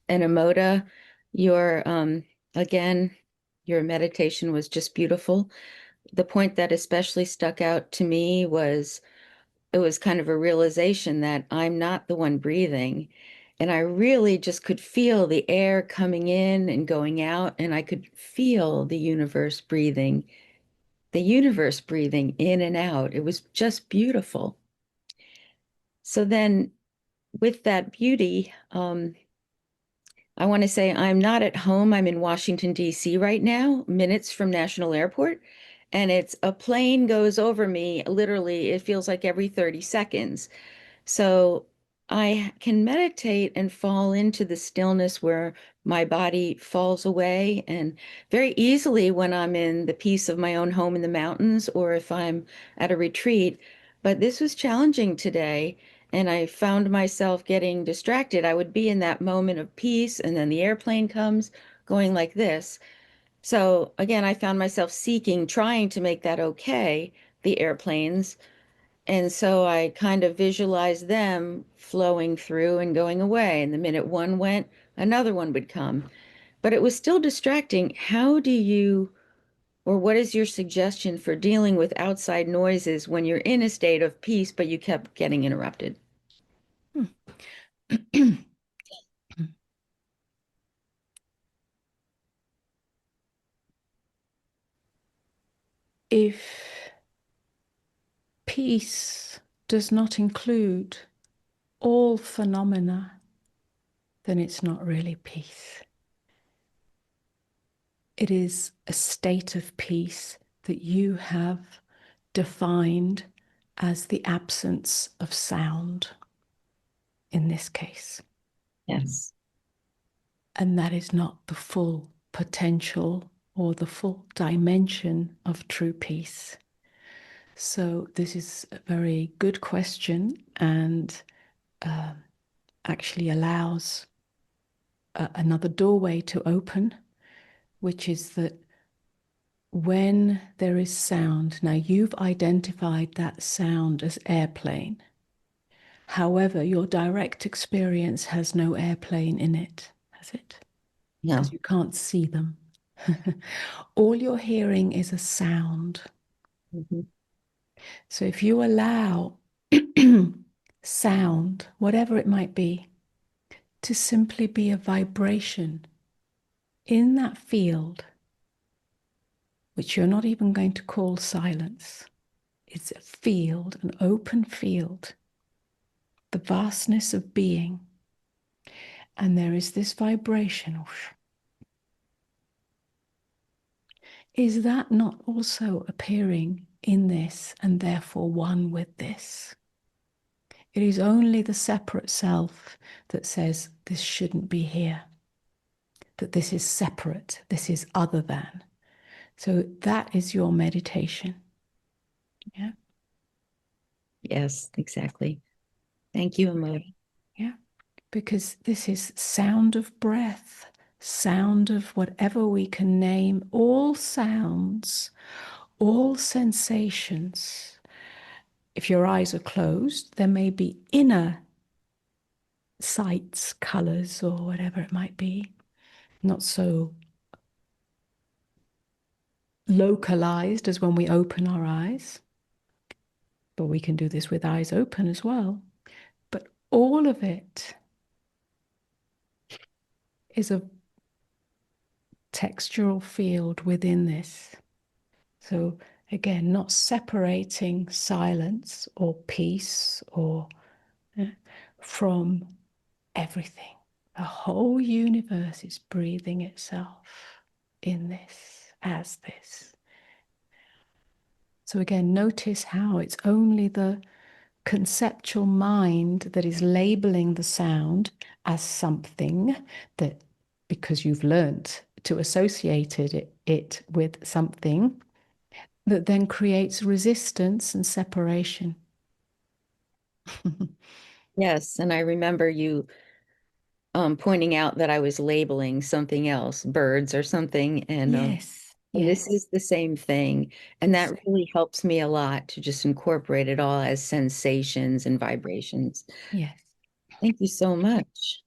And Amoda, your again, your meditation was just beautiful. The point that especially stuck out to me was it was kind of a realization that I'm not the one breathing. And I really just could feel the air coming in and going out, and I could feel the universe breathing in and out. It was just beautiful. So then, with that beauty, I want to say I'm not at home. I'm in Washington, D.C. right now, minutes from National Airport. And it's a plane goes over me. Literally, it feels like every 30 seconds. So I can meditate and fall into the stillness where my body falls away. And very easily when I'm in the peace of my own home in the mountains or if I'm at a retreat. But this was challenging today. And I found myself getting distracted. I would be in that moment of peace, and then the airplane comes going like this. So again, I found myself seeking, trying to make that okay, the airplanes. And so I kind of visualized them flowing through and going away. And the minute one went, another one would come. But it was still distracting. How do you, or what is your suggestion for dealing with outside noises when you're in a state of peace, but you kept getting interrupted? If peace does not include all phenomena, then it's not really peace. It is a state of peace that you have defined as the absence of sound in this case. Yes. And that is not the full potential or the full dimension of true peace. So, this is a very good question and actually allows another doorway to open, which is that when there is sound, now you've identified that sound as airplane. However, your direct experience has no airplane in it, has it? Because No. you can't see them. All you're hearing is a sound. Mhm. So if you allow sound, whatever it might be, to simply be a vibration in that field, which you're not even going to call silence, it's a field, an open field, the vastness of being. And there is this vibration. Is that not also appearing in this and therefore one with this? It is only the separate self that says this shouldn't be here, that this is separate, this is other than. So that is your meditation. Yeah. Yes, exactly. Thank you, Amor. Yeah. Because this is sound of breath, sound of whatever we can name, all sounds, all sensations. If your eyes are closed, there may be inner sights, colors, or whatever it might be, not so localized as when we open our eyes, but we can do this with eyes open as well. But all of it is a textural field within this. So again, not separating silence or peace or from everything. The whole universe is breathing itself in this, as this. So again, notice how it's only the conceptual mind that is labeling the sound as something that, because you've learned to associate it with something, that then creates resistance and separation. Yes, and I remember you pointing out that I was labeling something else, birds or something, Yes, and this yes, is the same thing. And that really helps me a lot to just incorporate it all as sensations and vibrations. yes. Thank you so much.